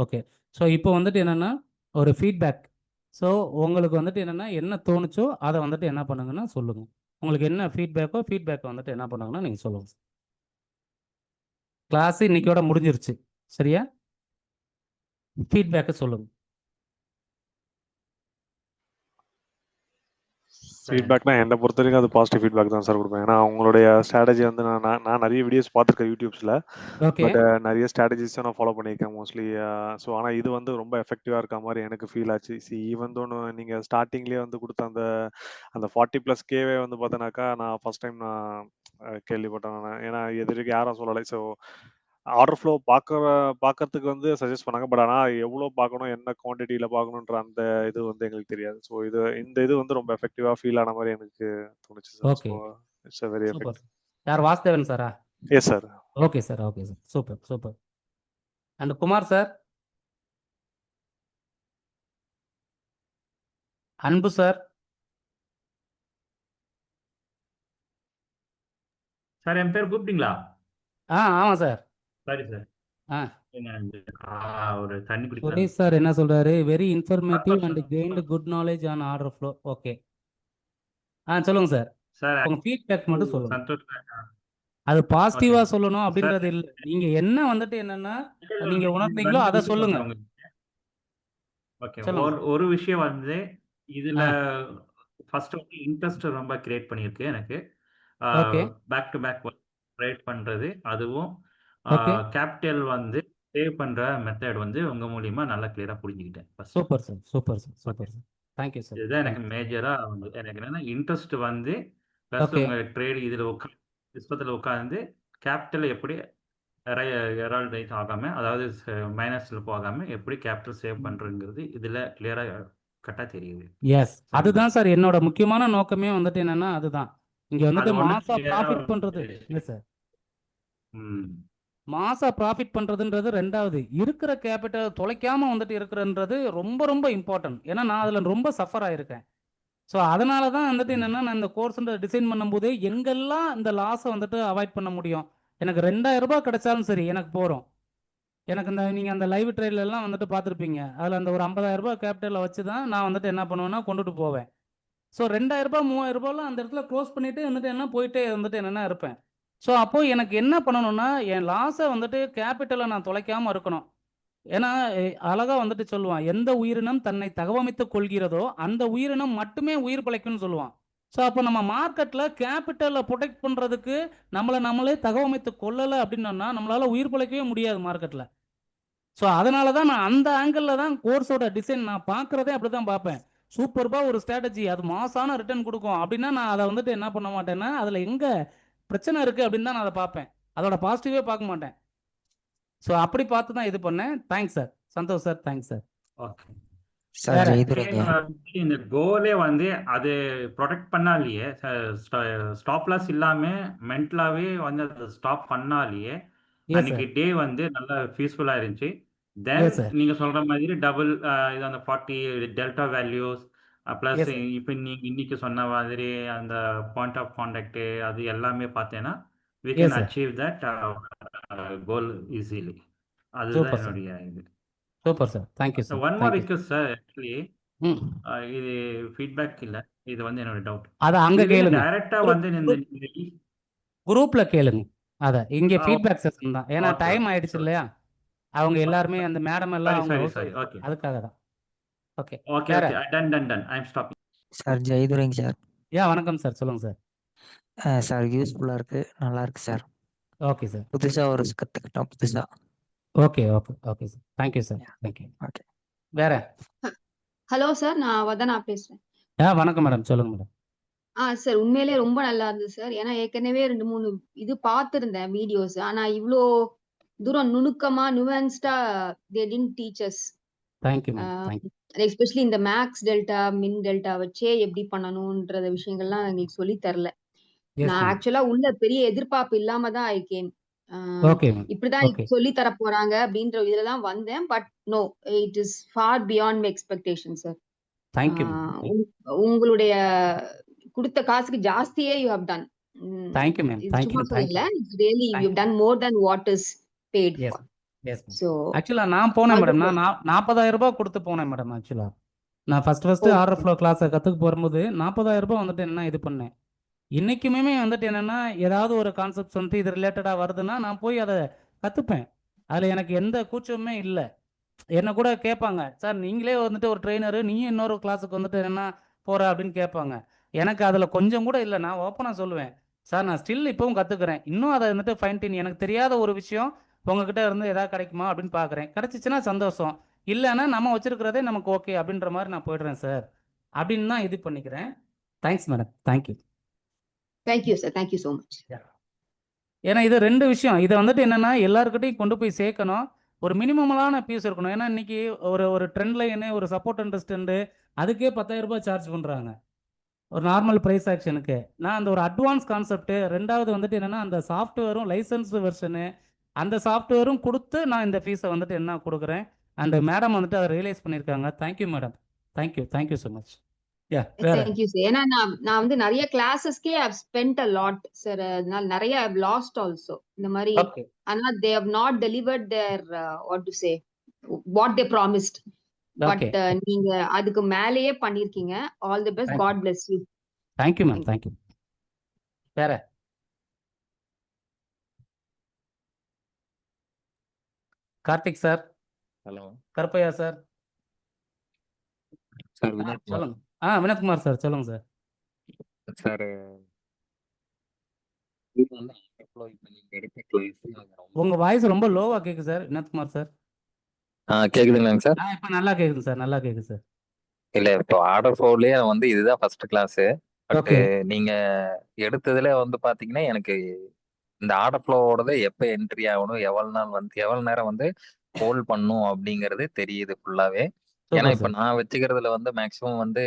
Okay. So இப்போ வந்துட்டு என்னென்னா ஒரு ஃபீட்பேக். ஸோ உங்களுக்கு வந்துட்டு என்னென்னா என்ன தோணுச்சோ அதை வந்துட்டு என்ன பண்ணுங்கன்னா சொல்லுங்கள். உங்களுக்கு என்ன ஃபீட்பேக்கை வந்துட்டு என்ன பண்ணுங்கன்னா நீங்கள் சொல்லுங்கள். கிளாஸ் இன்னைக்கோட முடிஞ்சிருச்சு, சரியா? ஃபீட்பேக்கை சொல்லுங்கள். ஃபீட்பேக்னா என்னை பொறுத்த வரைக்கும் அது பாசிட்டிவ் ஃபீட்பேக் தான் சார் கொடுப்பேன். ஏன்னா அவங்களுடைய ஸ்ட்ராட்டஜி வந்து நான் நிறைய வீடியோஸ் பார்த்துருக்கேன் யூடியூப்ஸில். ஓகே. பட் நிறைய ஸ்ட்ராட்டஜிஸும் நான் ஃபாலோ பண்ணியிருக்கேன் மோஸ்ட்லி. ஸோ ஆனால் இது வந்து ரொம்ப எஃபெக்டிவாக இருக்க மாதிரி எனக்கு ஃபீல் ஆச்சு. ஈவன் தோணு நீங்கள் ஸ்டார்டிங்லேயே வந்து கொடுத்த அந்த அந்த 40+ கேவே வந்து பார்த்தோன்னாக்கா நான் ஃபஸ்ட் டைம் நான் கேள்விப்பட்டேன். நான் ஏன்னா இது வரைக்கும் யாரும் சொல்லலை. ஸோ ஆர்டர் ஃப்ளோ பார்க்கறதுக்கு வந்து சஜஸ்ட் பண்ணாங்க. பட் ஆனால் எவ்வளோ பார்க்கணும், என்ன குவான்டிட்டியில் பார்க்கணுன்ற அந்த இது வந்து எங்களுக்கு தெரியாது. ஸோ இந்த இது வந்து ரொம்ப எஃபெக்டிவாக ஃபீல் ஆன மாதிரி எனக்கு தோணுச்சு sir. Okay. So it's very super. Effective. யார் வாசுதேவன் சாரா? Yes sir. Okay sir, okay sir, super super. And Kumar sir? Anbu sir? Sir என் பேர் கூப்பிட்டீங்களா? ஆமாம் சார். சரி சார். ஒரு தண்ணி குடிக்கிறேன். சுரேஷ் சார் என்ன சொல்றாரு? Very informative and gained good knowledge on order flow. Okay, சொல்லுங்க சார். சார் உங்க ஃபீட்பேக் மட்டும் சொல்லுங்க. சந்தோஷ். அது பாசிட்டிவா சொல்லணும் அப்படின்றது இல்லை. நீங்க என்ன வந்துட்டு என்னன்னா நீங்க உணர்ந்தீங்களோ அதை சொல்லுங்க. ஓகே. ஒரு விஷயம் வந்து இதுல ஃபர்ஸ்ட் வந்து இன்ட்ரெஸ்ட் ரொம்ப கிரியேட் பண்ணிருக்கு எனக்கு. பேக் டு பேக் ட்ரேட் பண்றது, அதுவும் கேபிட்டல் வந்து சேவ் பண்ற மெத்தட் வந்து உங்க மூலியமா நல்லா கிளியரா புரிஞ்சுக்கிட்டேன். Super sir, super sir, super sir. Thank you sir. இதுதான் எனக்கு மேஜரா வந்து எனக்கு என்னன்னா இன்ட்ரெஸ்ட் வந்து பிளஸ் உங்க ட்ரேட் இதுல சிஸ்டத்துல உட்கார்ந்து கேபிட்டல் எப்படி எரால்டைஸ் ஆகாம, அதாவது மைனஸ்ல போகாம எப்படி கேபிட்டல் சேவ் பண்றதுங்கிறது இதுல கிளியரா கட்டா தெரியுது. எஸ், அதுதான் சார் என்னோட முக்கியமான நோக்கமே வந்துட்டு என்னன்னா அதுதான். இங்க வந்துட்டு மாசா ப்ராஃபிட் பண்றது. Yes sir. மாசா ப்ராஃபிட் பண்றதுன்றது ரெண்டாவது. இருக்கிற கேபிட்டல் தொலைக்காம வந்துட்டு இருக்கிறன்றது ரொம்ப ரொம்ப இம்பார்ட்டன்ட். ஏன்னா நான் அதுல ரொம்ப சஃபர் ஆயிருக்கேன். ஸோ அதனால தான் வந்துட்டு என்னென்னா நான் இந்த கோர்ஸ்ன்ற டிசைன் பண்ணும்போது எங்கெல்லாம் இந்த லாஸை வந்துட்டு அவாய்ட் பண்ண முடியும். எனக்கு 2000 ரூபாய் கிடைச்சாலும் சரி எனக்கு போகிறோம். எனக்கு இந்த நீங்கள் அந்த லைவ் ட்ரெயிலெல்லாம் வந்துட்டு பார்த்துருப்பீங்க. அதில் அந்த ஒரு 50,000 ரூபாய் கேபிட்டலில் வச்சு தான் நான் வந்துட்டு என்ன பண்ணுவேன்னா கொண்டுட்டு போவேன். ஸோ 2000 ரூபாய் 3000 ரூபாயெலாம் அந்த இடத்துல க்ளோஸ் பண்ணிவிட்டு வந்துட்டு என்ன போயிட்டே வந்துட்டு என்னென்னா இருப்பேன். ஸோ அப்போது எனக்கு என்ன பண்ணணும்னா என் லாஸை வந்துட்டு கேபிட்டலை நான் தொலைக்காமல் இருக்கணும். ஏன்னா அழகா வந்துட்டு சொல்லுவான், எந்த உயிரினம் தன்னை தகவமைத்துக் கொள்கிறதோ அந்த உயிரினம் மட்டுமே உயிர் பிழைக்கும்னு சொல்லுவான். ஸோ அப்போ நம்ம மார்க்கெட்டில் கேபிட்டலை ப்ரொடெக்ட் பண்ணுறதுக்கு நம்மளே தகவமைத்து கொள்ளலை அப்படின்னா நம்மளால் உயிர் பிழைக்கவே முடியாது மார்க்கெட்டில். ஸோ அதனால தான் நான் அந்த ஆங்கிளில் தான் கோர்ஸோட டிசைன் நான் பார்க்குறதே அப்படி தான் பார்ப்பேன். சூப்பர்பாக ஒரு ஸ்ட்ராட்டஜி, அது மாசான ரிட்டர்ன் கொடுக்கும் அப்படின்னா நான் அதை வந்துட்டு என்ன பண்ண மாட்டேன்னா அதில் எங்கே பிரச்சனை இருக்குது அப்படின்னு தான் நான் அதை பார்ப்பேன். அதோட பாசிட்டிவே பார்க்க மாட்டேன். ஸோ அப்படி பார்த்து தான் இது பண்ணேன். Thanks sir. Santosh sir, thanks sir. Okay இந்த கோலே வந்து அது ப்ரொடெக்ட் பண்ணாலேயே, ஸ்டாப் லாஸ் இல்லாம மென்டலாவே வந்து அதை ஸ்டாப் பண்ணாலேயே அன்னைக்கு டே வந்து நல்லா பீஸ்ஃபுல்லா இருந்துச்சு. தென் நீங்க சொல்ற மாதிரி டபுள் இது அந்த 40 டெல்டா வேல்யூஸ் பிளஸ் இப்போ நீங்க இன்னைக்கு சொன்ன மாதிரி அந்த பாயிண்ட் ஆஃப் கான்டாக்ட் அது எல்லாமே பார்த்தேன்னா we can achieve that goal easily. அதுதான் என்னுடைய இது. Super sir, thank you sir. One more request sir, actually இது ஃபீட்பேக் இல்ல, இது வந்து என்னோட டவுட். அத அங்க கேளுங்க, டைரக்டா வந்து இந்த குரூப்ல கேளுங்க. அத இங்க ஃபீட்பேக் செஷன் தான். ஏன்னா டைம் ஆயிடுச்சு இல்லையா? அவங்க எல்லாரும் அந்த மேடம் எல்லாம் அவங்க அதுக்காக தான். Okay okay okay done I am stopping. Sir ஜெயதுரைங்க சார். வணக்கம் சார், சொல்லுங்க சார். சார் யூஸ்ஃபுல்லா இருக்கு, நல்லா இருக்கு சார். Okay sir. புதுசா ஒரு கத்துக்கிட்டோம் புதுசா. Okay okay okay sir, thank you sir, thank you. Okay. வேற? ஹலோ சார், நான் வதனா பேசுறேன். வணக்கம் மேடம், சொல்லுங்க மேடம். சார் உண்மையிலேயே ரொம்ப நல்லா இருந்தது சார். ஏன்னா ஏற்கனவே 2-3 இது பார்த்திருந்தேன் வீடியோஸ். ஆனா இவ்ளோ தூரம் நுணுக்கமா நுவான்ஸ்டா they didn't teach us. Thank you ma'am. Especially இந்த மேக்ஸ் டெல்டா மின் டெல்டா வச்சே எப்படி பண்ணணும்ன்ற விஷயங்கள்லாம் எங்களுக்கு சொல்லி தரல. நான் ஆக்சுவலா உள்ள பெரிய எதிர்பார்ப்பு இல்லாம தான் ஐ கேம். இப்படிதான் சொல்லி தர போறாங்க அப்படின்ற இதுலதான் வந்தேன். But no, it is far beyond my expectation sir. உங்களுடைய கொடுத்த காசுக்கு ஜாஸ்தியே you have done. Thank you ma'am. Thank you. இல்ல, really you have done more than what is paid for. Yes madam. So ஆக்சுவலா நான் போனேன் ஆல் தி மேடம். நான் best. 40,000 ரூபாய் கொடுத்து போனேன் மேடம் ஆக்சுவலா. நான் ஃபர்ஸ்ட் ஆர்டர் ஓகே ஃப்ளோ கிளாஸை கற்றுக்க போகும்போது 40,000 ரூபாய் வந்துட்டு என்ன இது பண்ணேன். இன்னைக்குமே வந்துட்டு என்னன்னா ஏதாவது ஒரு கான்செப்ட்ஸ் வந்துட்டு இது ரிலேட்டடாக வருதுன்னா நான் போய் அதை கற்றுப்பேன். அதில் எனக்கு எந்த கூச்சமுமே இல்லை. என்ன கூட கேட்பாங்க, சார் நீங்களே வந்துட்டு ஒரு ட்ரெயினரு, நீயும் இன்னொரு கிளாஸுக்கு வந்துட்டு என்ன போகிற அப்படின்னு கேட்பாங்க. எனக்கு அதில் கொஞ்சம் கூட இல்லை. நான் ஓப்பனாக சொல்லுவேன், சார் நான் ஸ்டில் இப்போவும் கற்றுக்குறேன். இன்னும் அதை வந்துட்டு ஃபைன் டியூன் எனக்கு தெரியாத ஒரு விஷயம் உங்ககிட்ட இருந்து எதாவது கிடைக்குமா அப்படின்னு பார்க்குறேன். கிடச்சிச்சின்னா சந்தோஷம், இல்லைன்னா நம்ம வச்சிருக்கிறதே நமக்கு ஓகே அப்படின்ற மாதிரி நான் போயிடுறேன் சார் அப்படின்னு தான் இது பண்ணிக்கிறேன். Thanks madam. Thank you. Thank you sir. Thank you so much. ஏன்னா இது 2 விஷயம். இதை வந்துட்டு என்னன்னா எல்லாருக்கிட்டையும் கொண்டு போய் சேர்க்கணும். ஒரு மினிமமான பீஸ் இருக்கணும். ஏன்னா இன்னைக்கு ஒரு ட்ரெண்ட் லைனு, ஒரு சப்போர்ட் அண்டர்ஸ்டாண்டு அதுக்கே 10,000 ரூபாய் சார்ஜ் பண்ணுறாங்க ஒரு நார்மல் ப்ரைஸ் ஆக்ஷனுக்கு. நான் அந்த ஒரு அட்வான்ஸ் கான்செப்ட், ரெண்டாவது வந்துட்டு என்னன்னா அந்த சாஃப்ட்வேரும் லைசன்ஸ்டு வெர்ஷனு அந்த சாஃப்ட்வேரும் கொடுத்து நான் இந்த ஃபீஸை வந்துட்டு என்ன கொடுக்குறேன். அண்ட் மேடம் வந்துட்டு அதை ரியலைஸ் பண்ணியிருக்காங்க. Thank you madam. Thank you so much. Yeah வேற தேங்க்யூ சார். ஏன்னா நான் வந்து நிறைய கிளாஸஸ்க்கே I spend a lot sir. அதனால நிறைய ஐ லாஸ்ட் ஆல்சோ இந்த மாதிரி. ஓகே ஆனா they have not delivered their what to say what they promised. But okay நீங்க அதுக்கு மேலேயே பண்ணிருக்கீங்க. All the best. God bless you. Thank you ma'am. Thank you. வேற Karthik sir, hello Karuppaiah sir. Sir, Vinod சொல்லுங்க. வினோத்குமார் சார் சொல்லுங்க சார். சார். இது வந்து இப்போ நீங்க எடுத்த கிளாஸ் உங்க வாய்ஸ் ரொம்ப லோவா கேக்குது சார் வினோத்குமார் சார். கேக்குதுங்களாங்க சார்? இப்போ நல்லா கேக்குது சார். நல்லா கேக்குது சார். இல்ல, இப்போ ஆர்டர் ஃப்ளோர்லயே வந்து இதுதான் ஃபர்ஸ்ட் கிளாஸ். பட் ஓகே நீங்க எடுத்ததுல வந்து பாத்தீங்கன்னா எனக்கு இந்த ஆர்டர் ஃப்ளோவோடது எப்ப என்ட்ரி ஆகணும், எவ்வளவு நேரம் வந்து ஹோல்ட் பண்ணும் அப்படிங்கிறது தெரியுது ஃபுல்லாவே. ஏன்னா சூப்பர் இப்ப சார். நான் வச்சுக்கிறதுல வந்து மேக்சிமம் வந்து,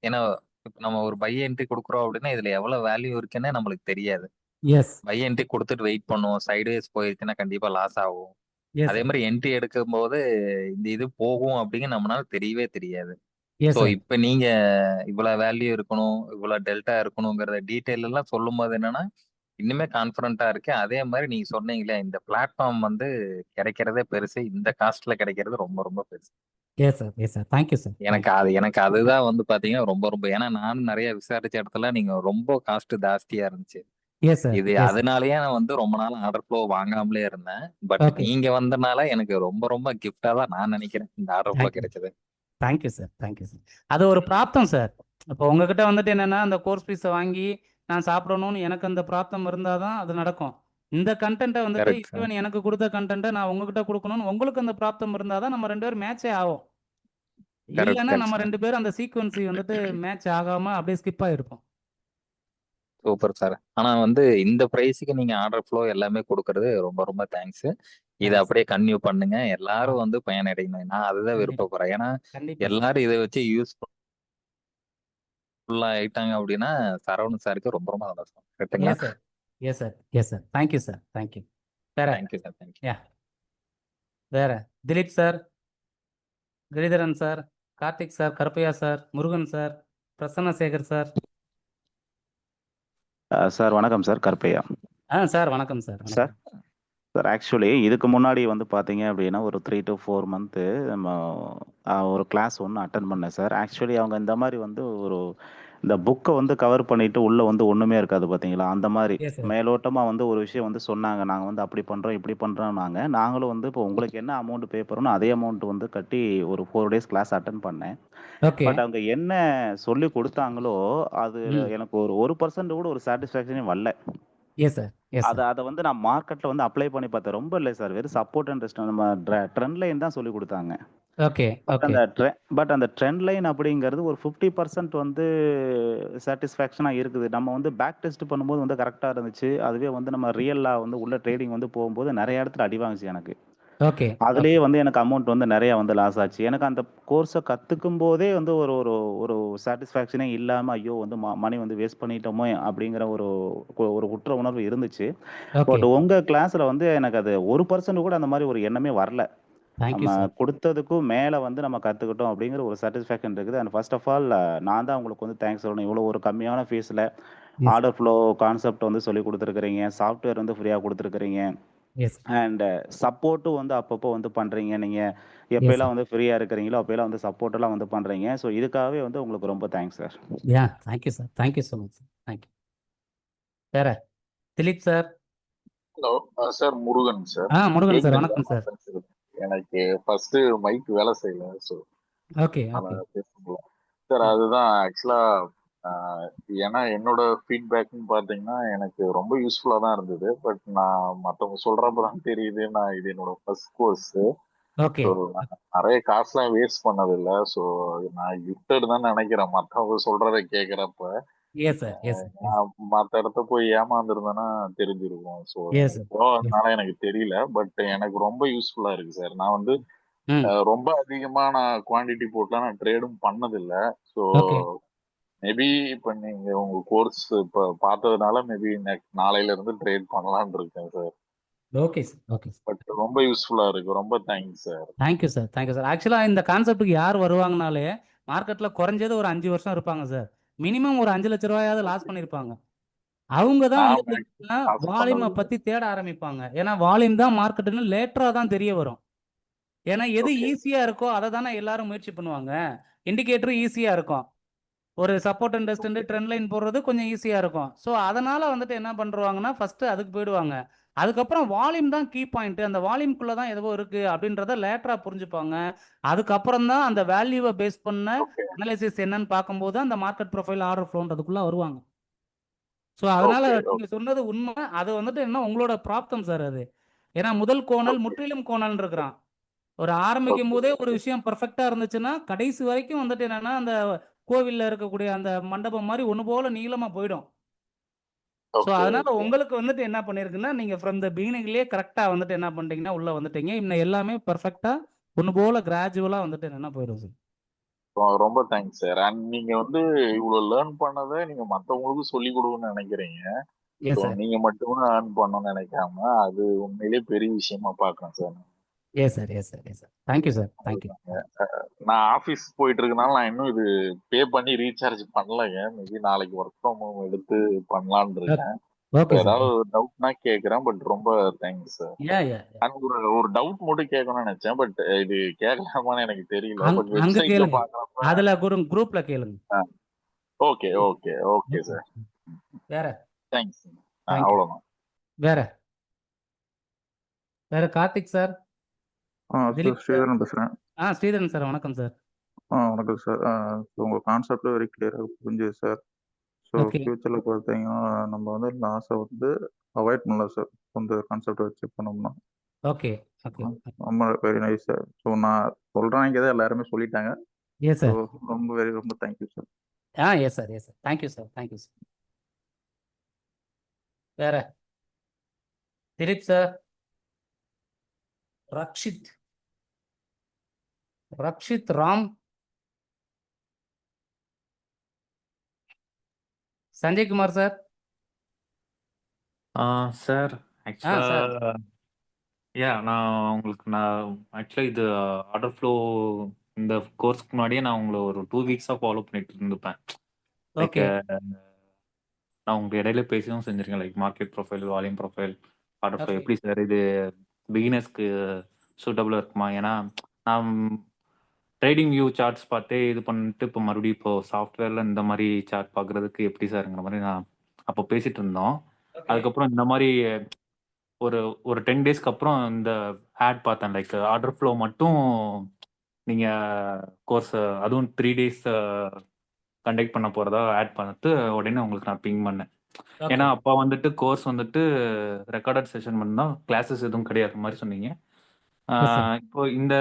ஏன்னா இப்ப நம்ம ஒரு பை என்ட்ரி கொடுக்குறோம் அப்படின்னா இதுல எவ்வளவு வேல்யூ இருக்குன்னு நம்மளுக்கு தெரியாது. எஸ் பை என்ட்ரி கொடுத்துட்டு வெயிட் பண்ணுவோம். சைடுவேஸ் போயிருச்சுன்னா கண்டிப்பா லாஸ் ஆகும். எஸ் அதே சார். மாதிரி என்ட்ரி எடுக்கும்போது இந்த இது போகும் அப்படிங்க நம்மளால தெரியவே தெரியாது. Yes so sir. இப்ப நீங்க இவ்வளவு வேல்யூ இருக்கணும், இவ்வளவு டெல்டா இருக்கணுங்கிறத டீட்டெயில் எல்லாம் சொல்லும்போது என்னன்னா இன்னுமே கான்ஃபிடண்டா இருக்கேன். அதே மாதிரி நீங்க சொன்னீங்களே இந்த பிளாட்ஃபார்ம் வந்து கிடைக்கிறதே பெருசு. இந்த காஸ்ட்ல கிடைக்கிறது ரொம்ப ரொம்ப பெருசு. S sir. Yes sir. Thank you sir. எனக்கு அதுதான் வந்து பாத்தீங்கன்னா ரொம்ப ரொம்ப, ஏன்னா நானும் நிறைய விசாரிச்ச இடத்துல நீங்க ரொம்ப காஸ்ட் ஜாஸ்தியா இருந்துச்சு. Yes sir. இது அதனாலயே நான் வந்து ரொம்ப நாள் ஆர்டர் ஃப்ளோ வாங்காமலே இருந்தேன். பட் ஓகே நீங்க வந்தனால எனக்கு ரொம்ப ரொம்ப கிஃப்டா தான் நான் நினைக்கிறேன் இந்த ஆர்டர் ஃப்ளோ கிடைச்சது. Thank you sir. Thank you sir. அது ஒரு பிராப்தம் சார். இப்போ உங்ககிட்ட வந்துட்டு என்னன்னா அந்த கோர்ஸ் ஃபீஸை வாங்கி நான் சாப்பிடணும்னு எனக்கு அந்த பிராப்தம் இருந்தால் தான் அது நடக்கும். இந்த கண்டென்ட்டை வந்துட்டு கரெக்ட் சார். ஈவன் எனக்கு கொடுத்த கண்டென்ட்டை நான் உங்ககிட்ட கொடுக்கணும்னு உங்களுக்கு அந்த பிராப்தம் இருந்தால் தான் நம்ம 2 பேரும் மேட்சே ஆகும். கரெக்ட் இல்லைன்னா கரெக்ட் நம்ம சார். 2 பேரும் அந்த சீக்வன்சி வந்துட்டு மேட்ச் ஆகாம அப்படியே ஸ்கிப் ஆகிருப்போம். Super sir. ஆனா வந்து இந்த பிரைஸுக்கு நீங்க ஆர்டர் ஃப்ளோ எல்லாமே கொடுக்கறது ரொம்ப ரொம்ப தேங்க்ஸ். இதை தேங்க்ஸ். அப்படியே கன்டினியூ பண்ணுங்க. எல்லாரும் வந்து பயனடையணும். நான் அதுதான் விருப்பப்படுறேன். ஏன்னா கண்டிப்பாக சார். எல்லாரும் இதை வச்சு யூஸ்ஃபுல்லா ஆயிட்டாங்க அப்படின்னா சரவணன் சாருக்கு ரொம்ப ரொம்ப சந்தோஷம். கரெக்டுங்களா? Yes sir. Yes sir. Yes sir. Thank you sir. Thank you. வேற தேங்க்யூ சார். தேங்க்யூ. யா வேற Dileep sir, Giridharan sir, Karthik sir, Karuppaiah sir, Murugan sir, Prasannasekar sir. Sir வணக்கம் சார். கருப்பையா சார் வணக்கம் சார். சார். சார் ஆக்சுவலி இதுக்கு முன்னாடி வந்து பார்த்தீங்க அப்படின்னா ஒரு 3 to 4 மந்த்து நம்ம ஒரு கிளாஸ் ஒன்று அட்டன் பண்ணேன் சார். ஆக்சுவலி அவங்க இந்த மாதிரி வந்து இந்த புக்கை வந்து கவர் பண்ணிட்டு உள்ள வந்து ஒன்றுமே இருக்காது பார்த்தீங்களா, அந்த மாதிரி Yes, sir. மேலோட்டமாக வந்து ஒரு விஷயம் வந்து சொன்னாங்க. நாங்கள் வந்து அப்படி பண்ணுறோம் இப்படி பண்ணுறோம். நாங்களும் வந்து இப்போ உங்களுக்கு என்ன அமௌண்ட் பே பண்ணணும் அதே அமௌண்ட் வந்து கட்டி ஒரு 4 days கிளாஸ் அட்டன் பண்ணேன். ஓகே பட் அவங்க என்ன சொல்லி கொடுத்தாங்களோ அது ம். எனக்கு ஒரு 1% கூட ஒரு சாட்டிஸ்ஃபேக்ஷனே வரல. S sir. Yes sir. அதை வந்து நான் மார்க்கெட்டில் வந்து அப்ளை பண்ணி பார்த்தேன். ரொம்ப இல்லை சார், வெறும் சப்போர்ட் அண்ட் ரெஸ்ட் நம்ம ட்ரெண்ட் லைன் தான் சொல்லி கொடுத்தாங்க. ஓகே பட் ஓகே அந்த ட்ரெண்ட் லைன் அப்படிங்கிறது ஒரு 50% வந்து சாட்டிஸ்ஃபேக்ஷனாக இருக்குது. நம்ம வந்து பேக் டெஸ்ட் பண்ணும்போது வந்து கரெக்டாக இருந்துச்சு. அதுவே வந்து நம்ம ரியலாக வந்து உள்ள ட்ரேடிங் வந்து போகும்போது நிறைய இடத்துல அடி வாங்குச்சு எனக்கு. ஓகே அதுலேயே வந்து எனக்கு அமௌண்ட் வந்து நிறையா வந்து லாஸ் ஆச்சு. எனக்கு அந்த கோர்ஸை கற்றுக்கும் போதே வந்து ஒரு ஒரு ஒரு சாட்டிஸ்ஃபேக்ஷனே இல்லாமல் ஐயோ வந்து மணி வந்து வேஸ்ட் பண்ணிட்டோமோ அப்படிங்கிற ஒரு ஒரு குற்ற உணர்வு இருந்துச்சு. ஓகே பட் உங்கள் கிளாஸில் வந்து எனக்கு அது 1% கூட அந்த மாதிரி ஒரு எண்ணமே வரல. தேங்க்யூ நம்ம சார். கொடுத்ததுக்கும் மேலே வந்து நம்ம கற்றுக்கிட்டோம் அப்படிங்கிற ஒரு சாட்டிஸ்ஃபேக்ஷன் இருக்குது. அண்ட் ஃபர்ஸ்ட் ஆஃப் ஆல் நான் தான் உங்களுக்கு வந்து தேங்க்ஸ் சொல்லணும். இவ்வளோ ஒரு கம்மியான ஃபீஸில் Yes. ஆர்டர் ஃப்ளோ கான்செப்ட் வந்து சொல்லி கொடுத்துருக்குறீங்க. சாஃப்ட்வேர் வந்து ஃப்ரீயாக கொடுத்துருக்குறீங்க. எஸ் அண்ட் சப்போர்ட்டும் வந்து அப்பப்போ வந்து பண்ணுறீங்க. நீங்கள் எஸ் எப்போயெல்லாம் சார். வந்து ஃப்ரீயாக இருக்கிறீங்களோ அப்போயெல்லாம் வந்து சப்போர்ட்டெல்லாம் வந்து பண்ணுறீங்க. ஸோ இதுக்காகவே வந்து உங்களுக்கு ரொம்ப thanks sir. Yeah thank you sir. Thank you so much sir. Thank you. வேற Dileep sir. Hello sir, Murugan sir. Murugan sir, கேக்குதுங்களா வணக்கம் நான் சார். பேசுறது? எனக்கு ஃபர்ஸ்ட் மைக் வேலை செய்யல, ஸோ ஓகே அதை ஓகே. பேசுங்களா சார்? அதுதான் ஆக்சுவலா ஏன்னா என்னோட ஃபீட்பேக்னு பார்த்தீங்கன்னா எனக்கு ரொம்ப யூஸ்ஃபுல்லாக தான் இருந்தது. பட் நான் மற்றவங்க சொல்றப்ப தான் தெரியுது நான் இது என்னோட ஃபர்ஸ்ட் கோர்ஸ். ஓகே ஸோ நான் நிறைய காசுலாம் வேஸ்ட் பண்ணதில்லை. ஸோ நான் கிஃப்டட் தான் நினைக்கிறேன் மற்றவங்க சொல்றதை கேட்குறப்ப. S sir. Yes sir. நான் மற்ற இடத்த போய் ஏமாந்துருந்தேன்னா தெரிஞ்சிருக்கும். So yes sir. போகாதனால எனக்கு தெரியல. பட் எனக்கு ரொம்ப யூஸ்ஃபுல்லா இருக்கு சார். நான் வந்து ம் ரொம்ப அதிகமா நான் குவாண்டிட்டி போட்டுலாம் நான் ட்ரேடும் பண்ணதில்லை. ஸோ ஓகே மேபி இப்போ நீங்க உங்க கோர்ஸ் இப்போ பார்த்ததுனால மேபி நாளையில இருந்து ட்ரேட் பண்ணலாம்னு இருக்கேன் sir. Okay sir. Okay sir. But ரொம்ப யூஸ்ஃபுல்லா இருக்கு. ரொம்ப thanks sir. Thank you sir. Thank you sir. ஆக்சுவலாக இந்த கான்செப்ட்டுக்கு யார் வருவாங்கனாலே மார்க்கெட்டில் குறைஞ்சது ஒரு 5 வருஷம் இருப்பாங்க சார். மினிமம் ஒரு 5 லட்ச ரூபாயாவது லாஸ் பண்ணியிருப்பாங்க. அவங்க தான் நான் வந்துட்டு maximum காசு வால்யூமை பண்ணதில்லை. பற்றி தேட ஆரம்பிப்பாங்க. ஏன்னா வால்யூம் தான் மார்க்கெட்டுன்னு லேட்டராக தான் தெரிய வரும். ஏன்னா எது ஓகே ஈஸியாக இருக்கோ அதை தானே எல்லாரும் முயற்சி பண்ணுவாங்க. இண்டிகேட்டரும் ஈஸியாக இருக்கும். ஒரு support and resistant trend line போடுறது கொஞ்சம் ஈஸியாக இருக்கும். ஸோ அதனால் வந்துட்டு என்ன பண்ணுவாங்கன்னா ஃபஸ்ட்டு அதுக்கு போயிடுவாங்க. அதுக்கப்புறம் வால்யூம் தான் கீ பாயிண்ட். அந்த வால்யூம்குள்ளே தான் எதுவோ இருக்குது அப்படின்றத லேட்டராக புரிஞ்சுப்பாங்க. அதுக்கப்புறம் தான் அந்த வேல்யூவை பேஸ் பண்ண ஓகே அனலைசிஸ் என்னன்னு பார்க்கும்போது அந்த மார்க்கெட் ப்ரொஃபைல் ஆர்டர் ஃப்ளோன்றதுக்குள்ளே வருவாங்க. ஸோ அதனால் ஓகே நீங்கள் சொன்னது உண்மை. அது வந்துட்டு என்ன உங்களோட ப்ராப்தம் சார் அது. ஏன்னா முதல் கோணல் ஓகே முற்றிலும் கோணல் இருக்கிறான். ஒரு ஆரம்பிக்கும் ஓகே போதே ஒரு விஷயம் பர்ஃபெக்டாக இருந்துச்சுன்னா கடைசி வரைக்கும் வந்துட்டு என்னன்னா அந்த கோவிலில் இருக்கக்கூடிய அந்த மண்டபம் மாதிரி ஒன்று போல நீளமாக போயிடும். ஸோ ஓகே அதனால ஓகே உங்களுக்கு வந்துட்டு என்ன பண்ணியிருக்குன்னா நீங்கள் ஃப்ரம் த பிகினிங்லேயே கரெக்டாக வந்துட்டு என்ன பண்ணிட்டீங்கன்னா உள்ளே வந்துட்டீங்க. இன்னும் எல்லாமே பர்ஃபெக்டாக ஒன்று போல கிராஜுவலாக வந்துட்டு என்னென்ன போயிடும் சார். ரொம்ப தேங்க்ஸ் சார். அண்ட் நீங்க வந்து இவ்வளவு லேர்ன் பண்ணதை நீங்க மத்தவங்களுக்கும் சொல்லி கொடுக்கணும்னு நினைக்கிறீங்க. Yes so sir. நீங்க மட்டும்தான் ஏர்ன் பண்ணணும்னு நினைக்காம அது உண்மையிலேயே பெரிய விஷயமா பார்க்கறேன் sir. Yes sir. Yes sir. Yes sir. Thank you sir. Thank you. நான் ஆஃபீஸ் போயிட்டு இருக்கனால நான் இன்னும் இது பே பண்ணி ரீசார்ஜ் பண்ணலைங்க. மேபி நாளைக்கு ஒர்க் ஃப்ரம் ஹோம் எடுத்து பண்ணலான்னு இருக்கேன். Okay sir. ஏதாவது டவுட்னா கேட்குறேன். பட் ரொம்ப thanks sir. Yeah yeah and ஒரு டவுட் மட்டும் கேட்கணும்னு நினைச்சேன். பட் இது கேட்கலாமான்னு எனக்கு தெரியல. பட் அங்கே வெப்சைட்ல கேளுங்க. பாக்குறப்ப அதில் குரூப்பில் கேளுங்க. Okay okay okay sir. வேற தேங்க்ஸ். தேங்க்யூ. அவ்வளோதான். வேற வேற Karthik sir. Sir Dileep sir. Sridharan பேசுகிறேன். ஸ்ரீதரன் சார் வணக்கம் சார். வணக்கம் சார். ஸோ உங்கள் கான்செப்ட் வெரி கிளியராக புரிஞ்சுது சார். ஸோ ஓகே ஃப்யூச்சரில் பார்த்தீங்கன்னா நம்ம வந்து லாஸை வந்து அவாய்ட் பண்ணலாம் சார் இந்த கான்செப்டை வச்சு பண்ணோம்னா. ஓகே ஓகே ரொம்ப வெரி நைஸ் சார். ஸோ நான் சொல்கிறேன் தான் எல்லாருமே சொல்லிட்டாங்க. Yes so sir. ரொம்ப thank you sir. Yes sir. Yes sir. Thank you sir. Thank you sir. வேற Dileep sir. Rakshith Rakshith Ram. Sanjay Kumar sir. Sir sir. ஆக்சுவலாக நான் ஆக்சுவலாக இது ஆர்டர் ஃப்ளோ இந்த கோர்ஸ்க்கு முன்னாடியே நான் உங்களை ஒரு 2 வீக்ஸாக ஃபாலோ பண்ணிட்டு இருந்துப்பேன். லைக் ஓகே நான் உங்களுக்கு இடையில பேசவும் செஞ்சிருக்கேன். Like market profile, volume profile, order flow okay எப்படி சார் இது பிகினர்ஸ்க்கு சூட்டபுளாக இருக்குமா? ஏன்னா நான் ட்ரேடிங் வியூ சார்ட்ஸ் பார்த்தே இது பண்ணிட்டு இப்போ மறுபடியும் இப்போ சாஃப்ட்வேரில் இந்த மாதிரி சார்ட் பார்க்குறதுக்கு எப்படி சார்ங்கிற மாதிரி நான் அப்போ பேசிட்டு இருந்தோம். ஓகே அதுக்கப்புறம் இந்த மாதிரி ஒரு 10 டேஸ்க்கு அப்புறம் இந்த ஆட் பார்த்தேன். லைக் ஆர்டர் ஃப்ளோ மட்டும் நீங்கள் கோர்ஸ் அதுவும் 3 டேஸ் கண்டக்ட் பண்ண போகிறதா ஆட் பண்ணிட்டு உடனே உங்களுக்கு நான் பிங் பண்ணேன். ஓகே ஏன்னா அப்போ வந்துட்டு கோர்ஸ் வந்துட்டு ரெக்கார்டட் செஷன் மட்டும்தான், கிளாஸஸ் எதுவும் கிடையாது மாதிரி சொன்னீங்க. Yes sir. இப்போ இந்த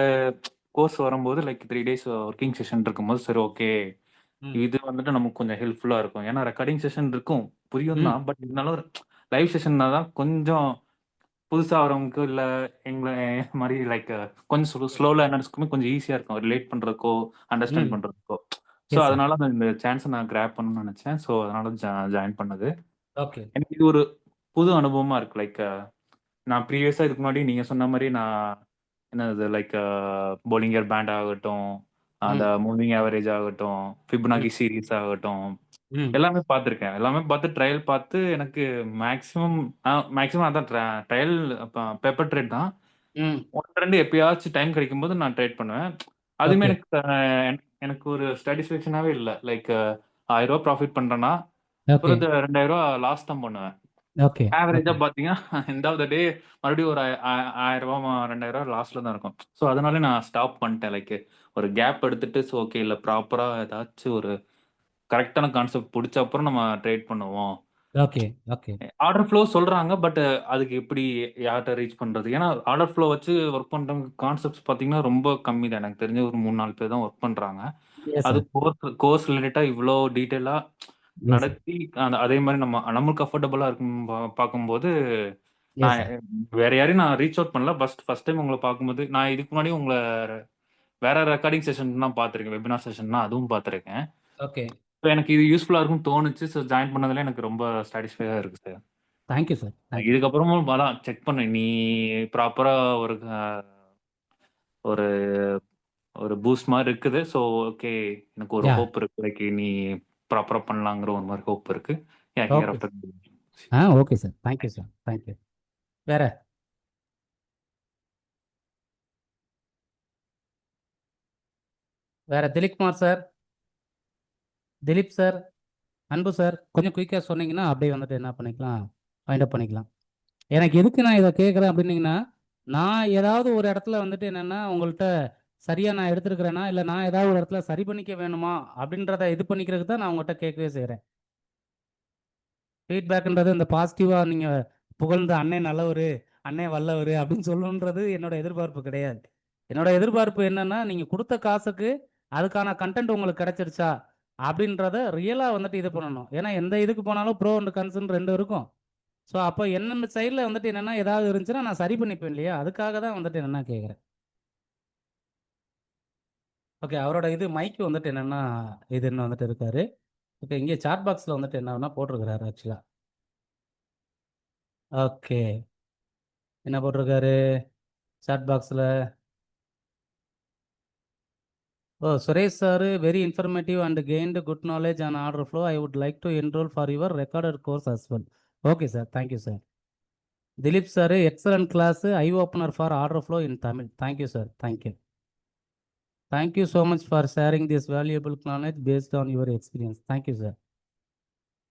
கோர்ஸ் வரும்போது லைக் 3 டேஸ் ஒர்க்கிங் செஷன் இருக்கும்போது சரி ஓகே ம் இது வந்துட்டு நமக்கு கொஞ்சம் ஹெல்ப்ஃபுல்லாக இருக்கும். ஏன்னா ரெக்கார்டிங் செஷன் இருக்கும் புரியும் ம் தான். பட் இருந்தாலும் லைவ் செஷன்னா தான் கொஞ்சம் புதுசாக வரவங்களுக்கு இல்லை எங்களை மாதிரி லைக் கொஞ்சம் ஸ்லோ லேர்னர்ஸ்க்குமே கொஞ்சம் ஈஸியாக இருக்கும் ரிலேட் பண்ணுறதுக்கோ அண்டர்ஸ்டாண்ட் ம் பண்ணுறதுக்கோ. So yes sir. அதனால நான் இந்த சான்ஸை நான் கிராப் பண்ணணும்னு நினச்சேன். ஸோ அதனால ஜாயின் பண்ணது. ஓகே எனக்கு இது ஒரு புது அனுபவமாக இருக்குது. லைக் நான் ப்ரீவியஸாக இதுக்கு முன்னாடி நீங்கள் சொன்ன மாதிரி நான் என்னது லைக் போலிங்கர் பேண்ட் ஆகட்டும், அந்த ம் மூவிங் ஆவரேஜ் ஆகட்டும், ம் ஃபிபனாக்கி சீரீஸ் ஆகட்டும், ம் எல்லாமே பார்த்துருக்கேன். எல்லாமே பார்த்து ட்ரையல் பார்த்து எனக்கு மேக்ஸிமம் மேக்ஸிமம் அதான் ட்ரையல் பேப்பர் ட்ரேட் தான். ம் 1, 2 எப்பயாச்சும் டைம் கிடைக்கும்போது நான் ட்ரேட் பண்ணுவேன். அதுவுமே ஓகே எனக்கு ஒரு சாட்டிஸ்ஃபேக்ஷனாவே இல்ல. லைக் ரூ. 1000 ப்ராஃபிட் பண்றேன்னா, ஓகே ஒரு ரூ. 2000 லாஸ் தான் பண்ணுவேன். ஓகே ஆவரேஜா ஓகே பார்த்தீங்கன்னா, எண்ட் ஆஃப் த டே மறுபடியும் ஒரு ரூ. 1000 ரூ. 2000 லாஸ்ல தான் இருக்கும். ஸோ அதனால நான் ஸ்டாப் பண்ணிட்டேன். லைக் ஒரு கேப் எடுத்துட்டு ஓகே இல்ல ப்ராப்பரா ஏதாச்சும் ஒரு கரெக்ட்டான கான்செப்ட் புடிச்ச அப்புறம் நம்ம ட்ரேட் பண்ணுவோம். ஓகே ஓகே ஆர்டர் ஃப்ளோ சொல்றாங்க. பட் அதுக்கு எப்படி யார்ட்ட ரீச் பண்றது? ஏன்னா ஆர்டர் ஃப்ளோ வச்சு ஒர்க் பண்றவங்க கான்செப்ட்ஸ் பார்த்தீங்கன்னா, ரொம்ப கம்மி தான். எனக்கு தெரிஞ்சு ஒரு 3, 4 பேர் தான் ஒர்க் பண்றாங்க. எஸ் அது சார் கோர்ஸ் ரிலேட்டடா இவ்ளோ டீட்டெயிலா எஸ் சார் நடத்தி அதே மாரி நமக்கு கம்ஃபர்டபுளா இருக்கும் பார்க்கும்போது, எஸ் நான் சார் வேற யாரையும் நான் ரீச் அவுட் பண்ணல. ஃபர்ஸ்ட் டைம் உங்கள பார்க்கும்போது, நான் இதுக்கு முன்னாடி உங்கள வேற ரெக்கார்டிங் செஷன்லாம் பார்த்துருக்கேன். வெபினார் செஷன்லாம் அதுவும் பார்த்துருக்கேன். ஓகே இப்ப எனக்கு இது யூஸ்ஃபுல்லா இருக்கும்னு தோணுச்சு. ஸோ ஜாயின் பண்ணதுல எனக்கு ரொம்ப சாட்டிஸ்ஃபையா இருக்கு சார். தேங்க்யூ சார் தேங்க்யூ இதுக்கப்புறமும் அதான் செக் பண்ணேன். நீ ப்ராப்பரா ஒரு ஒரு பூஸ்ட் மாரி இருக்குது. ஸோ ஓகே எனக்கு ஒரு யா ஹோப் இருக்கு. லைக் நீ ப்ராப்பரா பண்ணலாங்கிற ஒரு மாரி ஹோப் இருக்கு. Here okay after okay sir thank you sir thank you வேற வேற Dilipkumar sir Dileep sir Anbu sir கொஞ்சம் குயிக்காக சொன்னீங்கன்னா அப்படியே வந்துட்டு என்ன பண்ணிக்கலாம் ஃபைண்ட் அப் பண்ணிக்கலாம். எனக்கு எதுக்கு நான் இதை கேட்குறேன் அப்படின்னீங்கன்னா, நான் ஏதாவது ஒரு இடத்துல வந்துட்டு என்னென்னா உங்கள்கிட்ட சரியாக நான் எடுத்துருக்கிறேன்னா இல்லை நான் ஏதாவது ஒரு இடத்துல சரி பண்ணிக்க வேணுமா அப்படின்றத இது பண்ணிக்கிறதுக்கு தான் நான் உங்கள்கிட்ட கேட்கவே செய்கிறேன். ஃபீட்பேக்குன்றது இந்த பாசிட்டிவாக நீங்கள் புகழ்ந்த அண்ணே நல்லவர் அண்ணே வல்லவர் அப்படின்னு சொல்லணுன்றது என்னோட எதிர்பார்ப்பு கிடையாது. என்னோட எதிர்பார்ப்பு என்னென்னா நீங்கள் கொடுத்த காசுக்கு அதுக்கான கண்டென்ட் உங்களுக்கு கிடைச்சிருச்சா அப்படின்றத ரியலாக வந்துட்டு இது பண்ணணும். ஏன்னா எந்த இதுக்கு போனாலும் ப்ரோ அண்ட் கன்சர்ன் 2 இருக்கும். ஸோ அப்போ என்னென்ன சைடில் வந்துட்டு என்னென்னா ஏதாவது இருந்துச்சுன்னா நான் சரி பண்ணிப்பேன் இல்லையா, அதுக்காக தான் வந்துட்டு என்னென்னா கேட்குறேன். ஓகே அவரோட இது மைக்கு வந்துட்டு என்னென்னா இது என்ன வந்துட்டு இருக்காரு. ஓகே இங்கே சாட் பாக்ஸில் வந்துட்டு என்ன போட்டிருக்கிறாரு ஆக்சுவலாக. ஓகே என்ன போட்டிருக்காரு சாட் பாக்ஸில்? Oh Suresh sir very informative and gained good knowledge on order flow. I would like to enrol for your recorded course as well. Okay sir thank you sir. Dileep sir excellent class eye opener for order flow in Tamil. Thank you sir thank you. Thank you so much for sharing this valuable knowledge based on your experience. Thank you sir.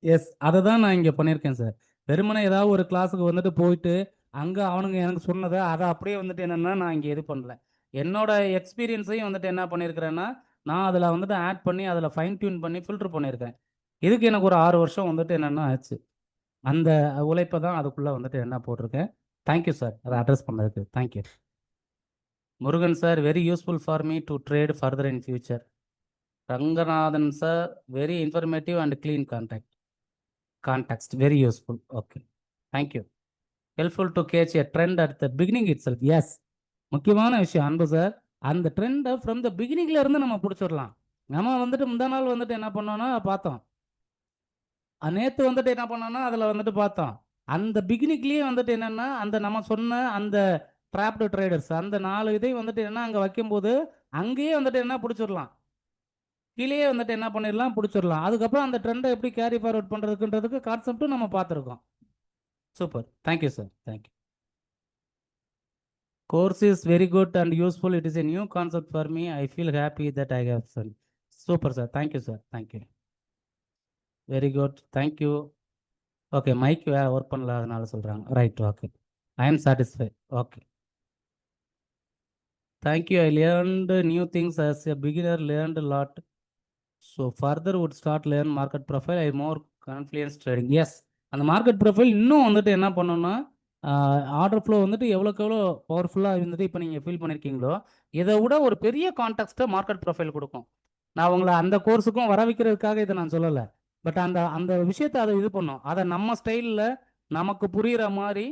Yes அதை தான் நான் இங்கே பண்ணியிருக்கேன் sir. வெறுமனே ஏதாவது ஒரு கிளாஸுக்கு வந்துட்டு போயிட்டு அங்கே அவனுங்க எனக்கு சொன்னதை அதை அப்படியே வந்துட்டு என்னென்னா நான் இங்கே இது பண்ணல. என்னோட எக்ஸ்பீரியன்ஸையும் வந்துட்டு என்ன பண்ணியிருக்கிறேன்னா நான் அதில் வந்துட்டு ஆட் பண்ணி அதில் ஃபைன் டியூன் பண்ணி ஃபில்ட்ரு பண்ணியிருக்கேன். இதுக்கு எனக்கு ஒரு 6 வருஷம் வந்துட்டு என்னென்னா ஆச்சு. அந்த உழைப்பை தான் அதுக்குள்ளே வந்துட்டு என்ன போட்டிருக்கேன். தேங்க்யூ சார் அதை அட்ரஸ் பண்ணதுக்கு thank you. Murugan sir very useful for me to trade further in future. Ranganathan sir very informative and clean context very useful. Okay thank you. Helpful to catch a trend at the beginning itself. Yes முக்கியமான விஷயம் அன்பு sir. அந்த ட்ரெண்டை from the பிகினிங்ல இருந்து நம்ம பிடிச்சிடலாம். நம்ம வந்துட்டு முந்தா நாள் வந்துட்டு என்ன பண்ணோன்னா பார்த்தோம். நேற்று வந்துட்டு என்ன பண்ணோன்னா அதில் வந்துட்டு பார்த்தோம். அந்த பிகினிங்லேயே வந்துட்டு என்னென்னா அந்த நம்ம சொன்ன அந்த ட்ராப்டு ட்ரேடர்ஸ் அந்த 4 இதை வந்துட்டு என்ன அங்கே வைக்கும்போது அங்கேயே வந்துட்டு என்ன பிடிச்சிடலாம். கீழேயே வந்துட்டு என்ன பண்ணிடலாம் பிடிச்சிடலாம். அதுக்கப்புறம் அந்த ட்ரெண்டை எப்படி கேரி ஃபார்வர்ட் பண்ணுறதுக்குன்றதுக்கு கான்செப்ட்டும் நம்ம பார்த்துருக்கோம். Super thank you sir thank you. Course is very good and useful. It is a new concept for me. I feel happy that I have sir. Super sir. Thank you sir. Thank you. Very good. Thank you. Okay, mic work பண்ணல அதனால சொல்றாங்க. Right. Okay. I am satisfied. Okay. Thank you. I learned new things as a beginner. Learned a lot. So further would start learn market profile. I more confidence trading. Yes. அந்த market profile இன்னும் வந்துட்டு என்ன பண்ணணும்னா order flow வந்துட்டு எவ்வளோக்கு எவ்வளோ பவர்ஃபுல்லாக இருந்துட்டு இப்போ நீங்கள் ஃபீல் பண்ணியிருக்கீங்களோ இதை விட ஒரு பெரிய கான்டெக்ஸ்ட்டை மார்க்கெட் ப்ரொஃபைல் கொடுக்கும். நான் உங்களை அந்த கோர்ஸுக்கும் வர வைக்கிறதுக்காக இதை நான் சொல்லலை. பட் அந்த விஷயத்தை அதை இது பண்ணும். அதை நம்ம ஸ்டைலில் நமக்கு புரிகிற மாதிரி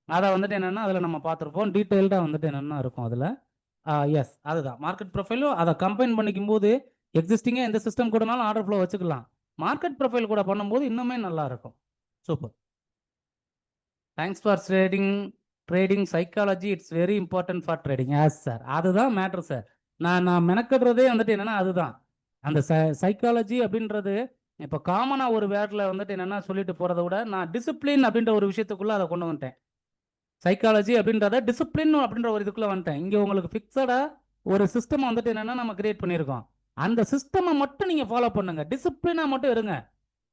அதை வந்துட்டு என்னென்னா அதில் நம்ம பார்த்துருப்போம். டீட்டெயில்டாக வந்துட்டு என்னென்னா இருக்கும் அதில். எஸ் அதுதான் மார்க்கெட் ப்ரொஃபைலும் அதை கம்பைன் பண்ணிக்கும் போது எக்ஸிஸ்டிங்காக எந்த சிஸ்டம் கூடனாலும் ஆர்டர் ஃப்ளோ வச்சுக்கலாம். மார்க்கெட் ப்ரொஃபைல் கூட பண்ணும்போது இன்னுமே நல்லா இருக்கும். Super. Thanks for trading psychology it's very important for trading. Yes sir அதுதான் மேட்ரு சார். நான் மெனக்கடுறதே வந்துட்டு என்னென்னா அதுதான் அந்த சைக்காலஜி அப்படின்றது இப்போ காமனாக ஒரு வேர்டில் வந்துட்டு என்னென்னா சொல்லிட்டு போகிறத விட நான் டிசிப்ளின் அப்படின்ற ஒரு விஷயத்துக்குள்ளே அதை கொண்டு வந்துட்டேன். சைக்காலஜி அப்படின்றத டிசிப்ளின் அப்படின்ற ஒரு இதுக்குள்ளே வந்துட்டேன். இங்கே உங்களுக்கு ஃபிக்ஸடாக ஒரு சிஸ்டம் வந்துட்டு என்னென்னா நம்ம கிரியேட் பண்ணியிருக்கோம். அந்த சிஸ்டமை மட்டும் நீங்கள் ஃபாலோ பண்ணுங்கள், டிசிப்ளினாக மட்டும் இருங்க.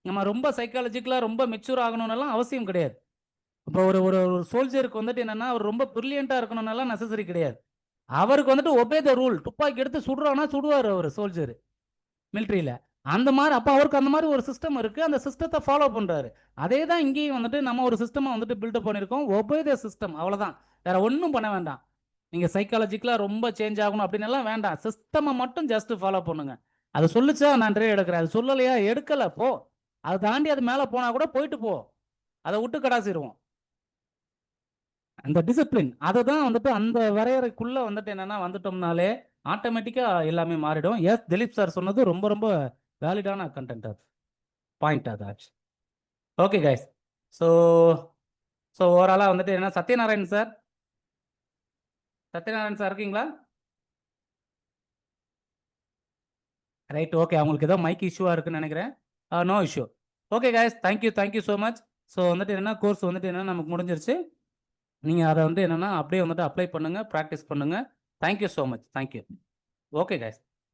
நம்ம ரொம்ப சைக்காலஜிக்கலாக ரொம்ப மெச்சூர் ஆகணும்னெல்லாம் அவசியம் கிடையாது. இப்போ ஒரு ஒரு ஒரு சோல்ஜருக்கு வந்துட்டு என்னென்னா அவர் ரொம்ப ப்ரில்லியண்ட்டாக இருக்கணும்னெல்லாம் நெசசரி கிடையாது. அவருக்கு வந்துட்டு ஒபே த ரூல். துப்பாக்கி எடுத்து சுடுறான்னா சுடுவார் அவர் சோல்ஜர் மிலிட்ரியில். அந்த மாதிரி அப்போ அவருக்கு அந்த மாதிரி ஒரு சிஸ்டம் இருக்குது, அந்த சிஸ்டத்தை ஃபாலோ பண்ணுறாரு. அதே தான் இங்கேயும் வந்துட்டு நம்ம ஒரு சிஸ்டமாக வந்துட்டு பில்டப் பண்ணியிருக்கோம். ஒபே த சிஸ்டம், அவ்வளோதான். வேறு ஒன்றும் பண்ண வேண்டாம். நீங்கள் சைக்காலஜிக்கலாக ரொம்ப சேஞ்ச் ஆகணும் அப்படின்னு எல்லாம் வேண்டாம். சிஸ்டமை மட்டும் ஜஸ்ட் ஃபாலோ பண்ணுங்க. அது சொல்லிச்சா நான் ட்ரே எடுக்கிறேன், அது சொல்லலையா எடுக்கலை போ. அதை தாண்டி அது மேலே போனால் கூட போயிட்டு போ, அதை விட்டு கடாசிடுவோம். அந்த டிசிப்ளின் அதை தான் வந்துட்டு அந்த வரையறைக்குள்ளே வந்துட்டு என்னென்னா வந்துட்டோம்னாலே ஆட்டோமேட்டிக்காக எல்லாமே மாறிடும். எஸ், திலீப் சார் சொன்னது ரொம்ப ரொம்ப வேலிடான கண்டென்ட், அது பாயிண்ட் அது ஆக்சுவலி. ஓகே கைஸ், ஸோ ஓவராலாக வந்துட்டு என்ன சத்யநாராயண் சார் இருக்கீங்களா? Right, okay. அவங்களுக்கு ஏதோ மைக் இஷ்யூவாக இருக்குன்னு நினைக்கிறேன். No issue. Okay guys, thank you so much. So வந்துட்டு என்ன கோர்ஸ் வந்துட்டு என்ன நமக்கு முடிஞ்சிருச்சு. நீங்கள் அதை வந்து என்னென்னா அப்படியே வந்துட்டு அப்ளை பண்ணுங்கள், ப்ராக்டிஸ் பண்ணுங்கள். Thank you so much. Thank you. Okay guys.